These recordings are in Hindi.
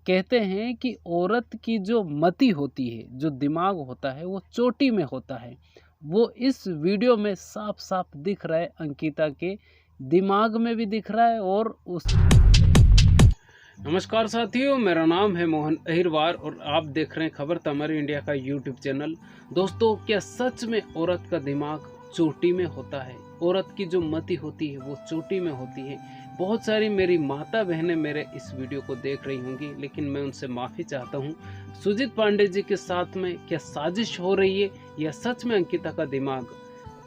कहते हैं कि औरत की जो मति होती है, जो दिमाग होता है, वो चोटी में होता है। वो इस वीडियो में साफ साफ दिख रहा है, अंकिता के दिमाग में भी दिख रहा है और उस नमस्कार साथियों, मेरा नाम है मोहन अहिरवार और आप देख रहे हैं खबर तमरी इंडिया का यूट्यूब चैनल। दोस्तों, क्या सच में औरत का दिमाग चोटी में होता है? औरत की जो मति होती है वो चोटी में होती है। बहुत सारी मेरी माता बहनें मेरे इस वीडियो को देख रही होंगी, लेकिन मैं उनसे माफ़ी चाहता हूँ। सुजीत पांडे जी के साथ में क्या साजिश हो रही है या सच में अंकिता का दिमाग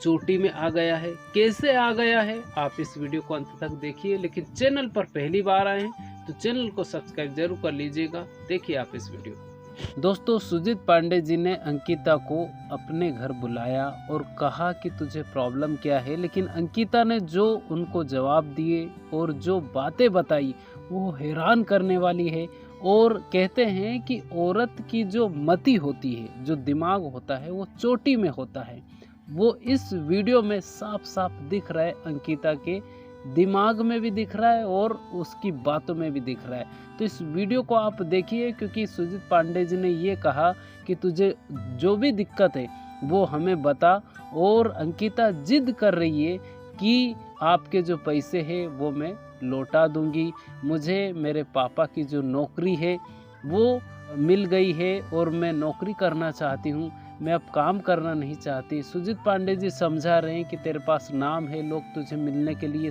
चोटी में आ गया है? कैसे आ गया है, आप इस वीडियो को अंत तक देखिए। लेकिन चैनल पर पहली बार आए हैं तो चैनल को सब्सक्राइब जरूर कर लीजिएगा। देखिए आप इस वीडियो को। दोस्तों, सुजीत पांडे जी ने अंकिता को अपने घर बुलाया और कहा कि तुझे प्रॉब्लम क्या है, लेकिन अंकिता ने जो उनको जवाब दिए और जो बातें बताई वो हैरान करने वाली है। और कहते हैं कि औरत की जो मति होती है, जो दिमाग होता है, वो चोटी में होता है। वो इस वीडियो में साफ साफ दिख रहा है, अंकिता के दिमाग में भी दिख रहा है और उसकी बातों में भी दिख रहा है। तो इस वीडियो को आप देखिए, क्योंकि सुजीत पांडे जी ने ये कहा कि तुझे जो भी दिक्कत है वो हमें बता, और अंकिता जिद कर रही है कि आपके जो पैसे हैं वो मैं लौटा दूंगी, मुझे मेरे पापा की जो नौकरी है वो मिल गई है और मैं नौकरी करना चाहती हूँ, मैं अब काम करना नहीं चाहती। सुजीत पांडे जी समझा रहे हैं कि तेरे पास नाम है, लोग तुझे मिलने के लिए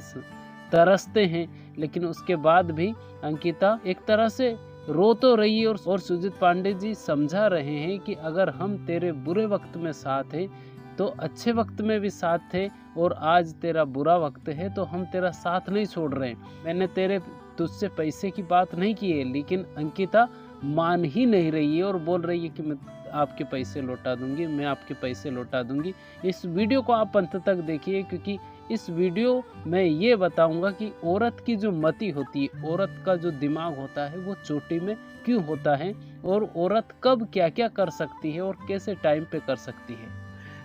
तरसते हैं, लेकिन उसके बाद भी अंकिता एक तरह से रो तो रही है। और सुजीत पांडे जी समझा रहे हैं कि अगर हम तेरे बुरे वक्त में साथ हैं तो अच्छे वक्त में भी साथ थे, और आज तेरा बुरा वक्त है तो हम तेरा साथ नहीं छोड़ रहे हैं। मैंने तुझसे पैसे की बात नहीं की है, लेकिन अंकिता मान ही नहीं रही है और बोल रही है कि मैं आपके पैसे लौटा दूंगी, मैं आपके पैसे लौटा दूंगी। इस वीडियो को आप अंत तक देखिए, क्योंकि इस वीडियो में ये बताऊंगा कि औरत की जो मति होती है, औरत का जो दिमाग होता है वो चोटी में क्यों होता है, और औरत कब क्या क्या कर सकती है और कैसे टाइम पे कर सकती है।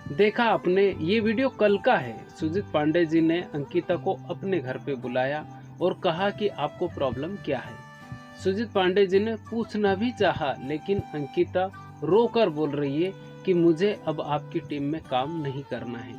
देखा आपने, ये वीडियो कल का है। सुजीत पांडे जी ने अंकिता को अपने घर पे बुलाया और कहा कि आपको प्रॉब्लम क्या है। सुजीत पांडे जी ने पूछना भी चाहा, लेकिन अंकिता रोकर बोल रही है कि मुझे अब आपकी टीम में काम नहीं करना है।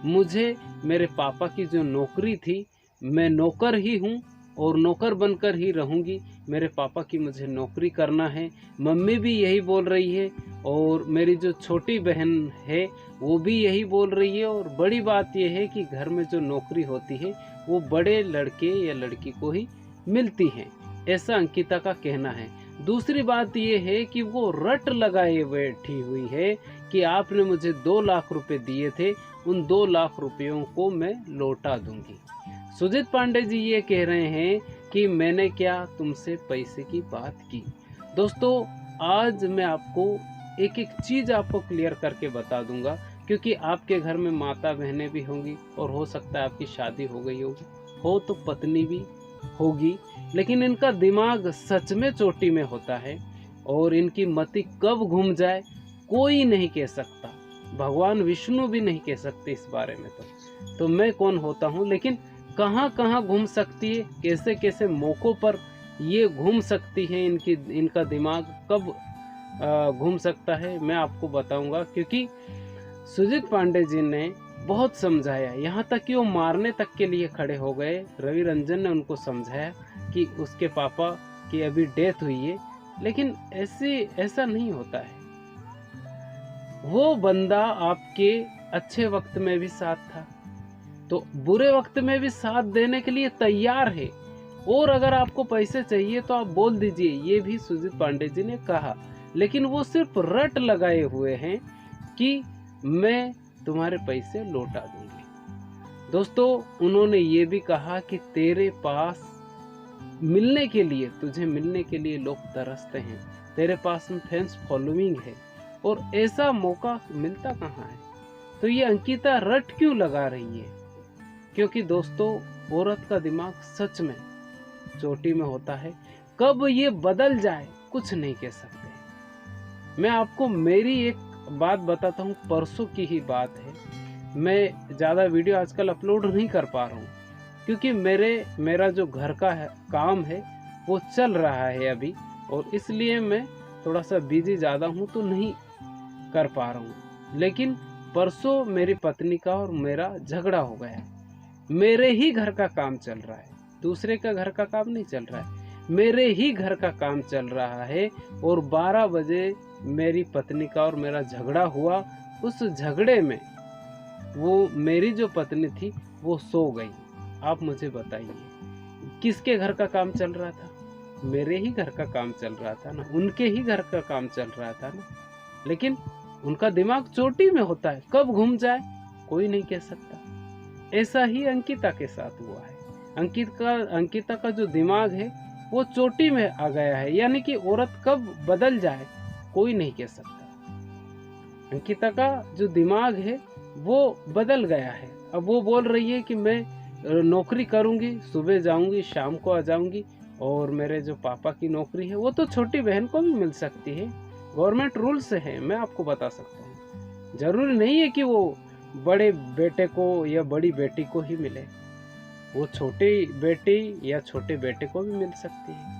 मुझे मेरे पापा की जो नौकरी थी, मैं नौकर ही हूँ और नौकर बनकर ही रहूँगी। मेरे पापा की मुझे नौकरी करना है। मम्मी भी यही बोल रही है और मेरी जो छोटी बहन है वो भी यही बोल रही है। और बड़ी बात यह है कि घर में जो नौकरी होती है वो बड़े लड़के या लड़की को ही मिलती है, ऐसा अंकिता का कहना है। दूसरी बात यह है कि वो रट लगाए बैठी हुई है कि आपने मुझे 2 लाख रुपए दिए थे, उन 2 लाख रुपयों को मैं लौटा दूंगी। सुजीत पांडे जी ये कह रहे हैं कि मैंने क्या तुमसे पैसे की बात की। दोस्तों, आज मैं आपको एक एक चीज़ आपको क्लियर करके बता दूंगा, क्योंकि आपके घर में माता बहनें भी होंगी और हो सकता है आपकी शादी हो गई होगी, हो तो पत्नी भी होगी, लेकिन इनका दिमाग सच में चोटी में होता है और इनकी मति कब घूम जाए कोई नहीं कह सकता। भगवान विष्णु भी नहीं कह सकते इस बारे में। तो मैं कौन होता हूँ, लेकिन कहाँ कहाँ घूम सकती है, कैसे कैसे मौक़ों पर ये घूम सकती है, इनका दिमाग कब घूम सकता है, मैं आपको बताऊंगा। क्योंकि सुजीत पांडे जी ने बहुत समझाया, यहाँ तक कि वो मारने तक के लिए खड़े हो गए। रवि रंजन ने उनको समझाया कि उसके पापा की अभी डेथ हुई है, लेकिन ऐसा नहीं होता है। वो बंदा आपके अच्छे वक्त में भी साथ था, तो बुरे वक्त में भी साथ देने के लिए तैयार है। और अगर आपको पैसे चाहिए तो आप बोल दीजिए, ये भी सुजीत पांडे जी ने कहा। लेकिन वो सिर्फ रट लगाए हुए हैं कि मैं तुम्हारे पैसे लौटा दूंगी। दोस्तों, उन्होंने ये भी कहा कि तेरे पास मिलने के लिए, तुझे मिलने के लिए लोग तरसते हैं, तेरे पास में फैंस फॉलोइंग है, और ऐसा मौका मिलता कहाँ है। तो ये अंकिता रट क्यों लगा रही है? क्योंकि दोस्तों, औरत का दिमाग सच में चोटी में होता है। कब ये बदल जाए कुछ नहीं कह सकते। मैं आपको मेरी एक बात बताता हूँ, परसों की ही बात है। मैं ज़्यादा वीडियो आजकल अपलोड नहीं कर पा रहा हूँ, क्योंकि मेरा जो घर का काम है वो चल रहा है अभी, और इसलिए मैं थोड़ा सा बिजी ज़्यादा हूँ तो नहीं कर पा रहा हूँ। लेकिन परसों मेरी पत्नी का और मेरा झगड़ा हो गया। मेरे ही घर का काम चल रहा है, दूसरे का घर का काम नहीं चल रहा है, मेरे ही घर का काम चल रहा है। और 12 बजे मेरी पत्नी का और मेरा झगड़ा हुआ। उस झगड़े में वो मेरी जो पत्नी थी वो सो गई। आप मुझे बताइए किसके घर का काम चल रहा था? मेरे ही घर का काम चल रहा था ना, उनके ही घर का काम चल रहा था ना। लेकिन उनका दिमाग चोटी में होता है, कब घूम जाए कोई नहीं कह सकता। ऐसा ही अंकिता के साथ हुआ है। अंकिता का जो दिमाग है वो चोटी में आ गया है, यानी कि औरत कब बदल जाए कोई नहीं कह सकता। अंकिता का जो दिमाग है वो बदल गया है। अब वो बोल रही है कि मैं नौकरी करूंगी, सुबह जाऊंगी शाम को आ जाऊंगी। और मेरे जो पापा की नौकरी है वो तो छोटी बहन को भी मिल सकती है, गवर्नमेंट रूल से है, मैं आपको बता सकता हूँ। जरूरी नहीं है कि वो बड़े बेटे को या बड़ी बेटी को ही मिले, वो छोटी बेटी या छोटे बेटे को भी मिल सकती है।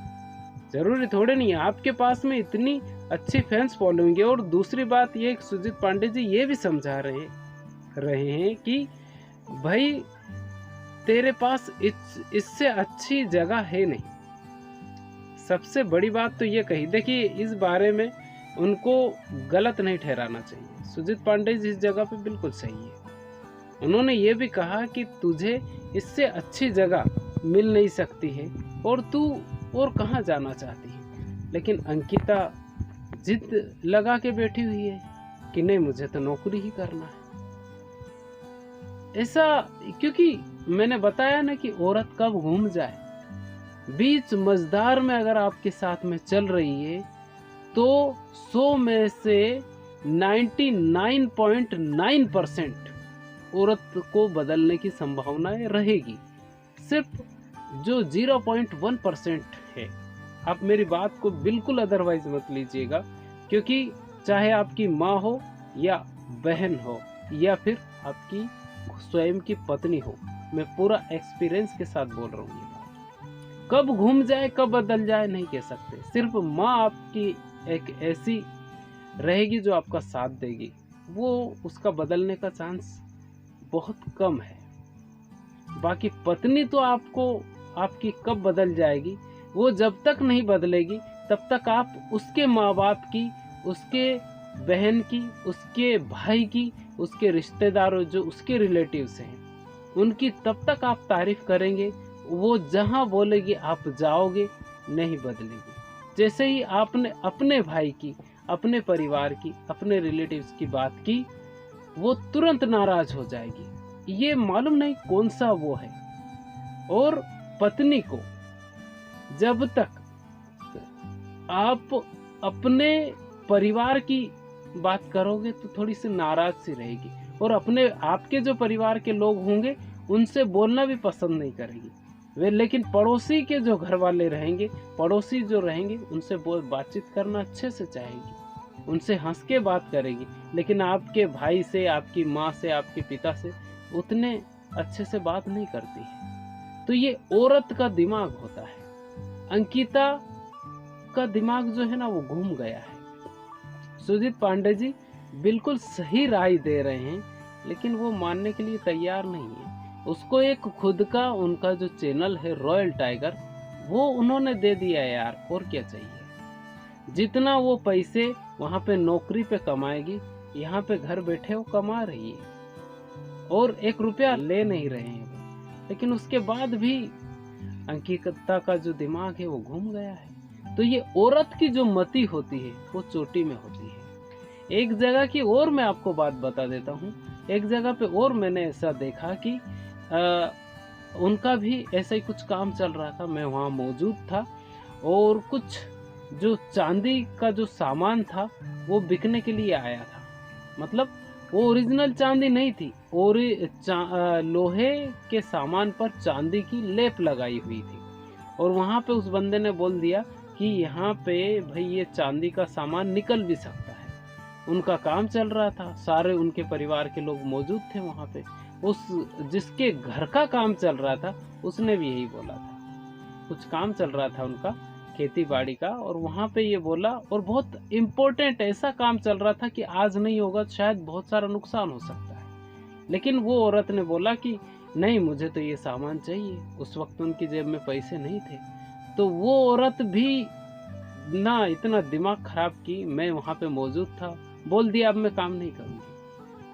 जरूरी थोड़े नहीं है। आपके पास में इतनी अच्छी फैंस फॉलोइंग है। और दूसरी बात ये सुजीत पांडे जी ये भी समझा रहे हैं कि भाई तेरे पास इससे अच्छी जगह है नहीं। सबसे बड़ी बात तो ये कही, देखिए इस बारे में उनको गलत नहीं ठहराना चाहिए। सुजीत पांडे जी इस जगह पे बिल्कुल सही है। उन्होंने ये भी कहा कि तुझे इससे अच्छी जगह मिल नहीं सकती है और तू और कहाँ जाना चाहती है। लेकिन अंकिता जिद लगा के बैठी हुई है कि नहीं मुझे तो नौकरी ही करना है। ऐसा क्योंकि मैंने बताया ना कि औरत कब घूम जाए। बीच मझधार में अगर आपके साथ में चल रही है तो 100 में से 99.9% औरत को बदलने की संभावनाएं रहेगी। सिर्फ जो 0.1% है, आप मेरी बात को बिल्कुल अदरवाइज मत लीजिएगा, क्योंकि चाहे आपकी माँ हो या बहन हो या फिर आपकी स्वयं की पत्नी हो, मैं पूरा एक्सपीरियंस के साथ बोल रहा हूँ। कब घूम जाए कब बदल जाए नहीं कह सकते। सिर्फ माँ आपकी एक ऐसी रहेगी जो आपका साथ देगी, वो उसका बदलने का चांस बहुत कम है। बाकी पत्नी तो आपकी कब बदल जाएगी, वो जब तक नहीं बदलेगी तब तक आप उसके माँ बाप की, उसके बहन की, उसके भाई की, उसके रिश्तेदारों जो उसके रिलेटिव्स हैं उनकी तब तक आप तारीफ करेंगे। वो जहाँ बोलेगी आप जाओगे, नहीं बदलेगी। जैसे ही आपने अपने भाई की, अपने परिवार की, अपने रिलेटिव्स की बात की, वो तुरंत नाराज हो जाएगी। ये मालूम नहीं कौन सा वो है। और पत्नी को जब तक आप अपने परिवार की बात करोगे तो थोड़ी सी नाराज सी रहेगी, और अपने आपके जो परिवार के लोग होंगे उनसे बोलना भी पसंद नहीं करेगी वे। लेकिन पड़ोसी के जो घर वाले रहेंगे, पड़ोसी जो रहेंगे, उनसे बातचीत करना अच्छे से चाहेगी, उनसे हंस के बात करेगी। लेकिन आपके भाई से, आपकी माँ से, आपके पिता से उतने अच्छे से बात नहीं करती है। तो ये औरत का दिमाग होता है। अंकिता का दिमाग जो है ना वो घूम गया है। सुजीत पांडे जी बिल्कुल सही राय दे रहे हैं, लेकिन वो मानने के लिए तैयार नहीं है। उसको एक खुद का उनका जो चैनल है रॉयल टाइगर, वो उन्होंने दे दिया यार, और क्या चाहिए। जितना वो पैसे वहाँ पे नौकरी पे कमाएगी, यहाँ पे घर बैठे वो कमा रही है और 1 रुपया ले नहीं रहे हैं वो। लेकिन उसके बाद भी अंकिता का जो दिमाग है वो घूम गया है। तो ये औरत की जो मति होती है वो चोटी में होती है। एक जगह की और मैं आपको बात बता देता हूँ। एक जगह पे और मैंने ऐसा देखा कि उनका भी ऐसा ही कुछ काम चल रहा था। मैं वहाँ मौजूद था और कुछ जो चांदी का जो सामान था वो बिकने के लिए आया था। मतलब वो ओरिजिनल चांदी नहीं थी, और लोहे के सामान पर चांदी की लेप लगाई हुई थी। और वहाँ पे उस बंदे ने बोल दिया कि यहाँ पे भाई ये चांदी का सामान निकल भी सकता है। उनका काम चल रहा था, सारे उनके परिवार के लोग मौजूद थे वहाँ पे। उस जिसके घर का काम चल रहा था उसने भी यही बोला था। कुछ काम चल रहा था उनका खेती बाड़ी का, और वहाँ पे ये बोला, और बहुत इम्पोर्टेंट ऐसा काम चल रहा था कि आज नहीं होगा तो शायद बहुत सारा नुकसान हो सकता है। लेकिन वो औरत ने बोला कि नहीं, मुझे तो ये सामान चाहिए। उस वक्त उनकी जेब में पैसे नहीं थे। तो वो औरत भी ना इतना दिमाग खराब की, मैं वहाँ पे मौजूद था, बोल दिया अब मैं काम नहीं करूँगी।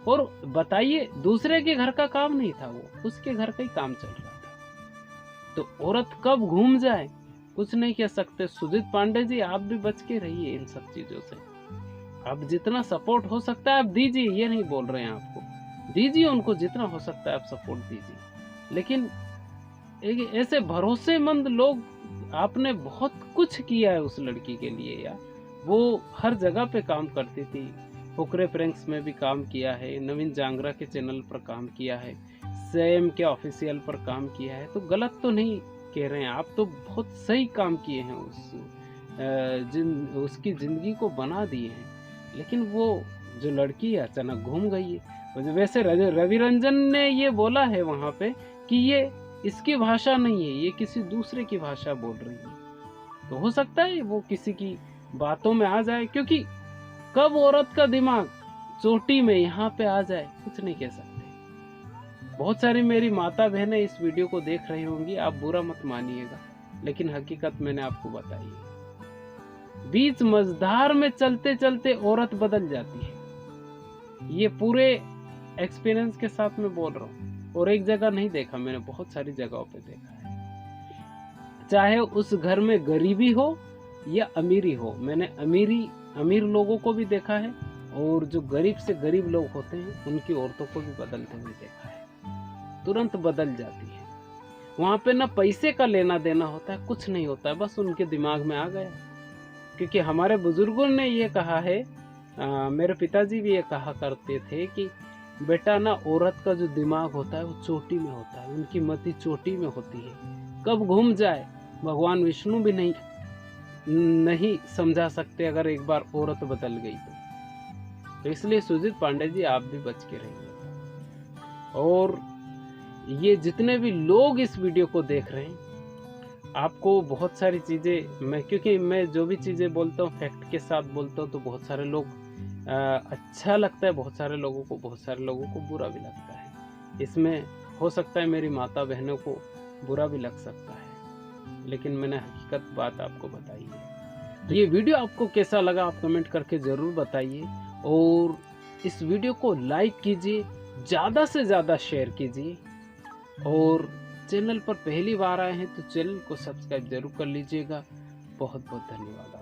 और बताइए, दूसरे के घर का काम नहीं था, वो उसके घर का ही काम चल रहा था। तो औरत कब घूम जाए कुछ नहीं कह सकते। सुजीत पांडे जी, आप भी बच के रहिए इन सब चीजों से। आप जितना सपोर्ट हो सकता है आप दीजिए, ये नहीं बोल रहे हैं आपको, दीजिए उनको जितना हो सकता है आप सपोर्ट दीजिए। लेकिन एक ऐसे भरोसेमंद लोग, आपने बहुत कुछ किया है उस लड़की के लिए यार। वो हर जगह पे काम करती थी, फुकरे प्रैंक्स में भी काम किया है, नवीन जांगरा के चैनल पर काम किया है, सेम के ऑफिशियल पर काम किया है। तो गलत तो नहीं कह रहे हैं आप, तो बहुत सही काम किए हैं, उसकी जिंदगी को बना दिए हैं। लेकिन वो जो लड़की है अचानक घूम गई है। वैसे रवि रंजन ने ये बोला है वहां पे कि ये इसकी भाषा नहीं है, ये किसी दूसरे की भाषा बोल रही है। तो हो सकता है वो किसी की बातों में आ जाए, क्योंकि कब औरत का दिमाग चोटी में यहाँ पे आ जाए कुछ नहीं कह सकते। बहुत सारी मेरी माता बहनें इस वीडियो को देख रही होंगी, आप बुरा मत मानिएगा, लेकिन हकीकत मैंने आपको बताई है। बीच मझधार में चलते चलते औरत बदल जाती है। ये पूरे एक्सपीरियंस के साथ मैं बोल रहा हूँ, और एक जगह नहीं देखा, मैंने बहुत सारी जगहों पे देखा है। चाहे उस घर में गरीबी हो या अमीरी हो, मैंने अमीर लोगों को भी देखा है, और जो गरीब से गरीब लोग होते हैं उनकी औरतों को भी बदलते हुए देखा है। तुरंत बदल जाती है। वहां पे ना पैसे का लेना देना होता है, कुछ नहीं होता है, बस उनके दिमाग में आ गया। क्योंकि हमारे बुजुर्गों ने ये कहा है, मेरे पिताजी भी ये कहा करते थे कि बेटा ना, औरत का जो दिमाग होता है वो चोटी में होता है, उनकी मति चोटी में होती है। कब घूम जाए भगवान विष्णु भी नहीं समझा सकते, अगर एक बार औरत बदल गई तो इसलिए सुजीत पांडे जी, आप भी बच के रहिए। और ये जितने भी लोग इस वीडियो को देख रहे हैं, आपको बहुत सारी चीजें, क्योंकि मैं जो भी चीजें बोलता हूँ फैक्ट के साथ बोलता हूँ, तो बहुत सारे लोग अच्छा लगता है, बहुत सारे लोगों को बुरा भी लगता है। इसमें हो सकता है मेरी माता बहनों को बुरा भी लग सकता है, लेकिन मैंने हकीकत बात आपको बताई है। तो ये वीडियो आपको कैसा लगा आप कमेंट करके जरूर बताइए, और इस वीडियो को लाइक कीजिए, ज़्यादा से ज़्यादा शेयर कीजिए, और चैनल पर पहली बार आए हैं तो चैनल को सब्सक्राइब जरूर कर लीजिएगा। बहुत बहुत धन्यवाद।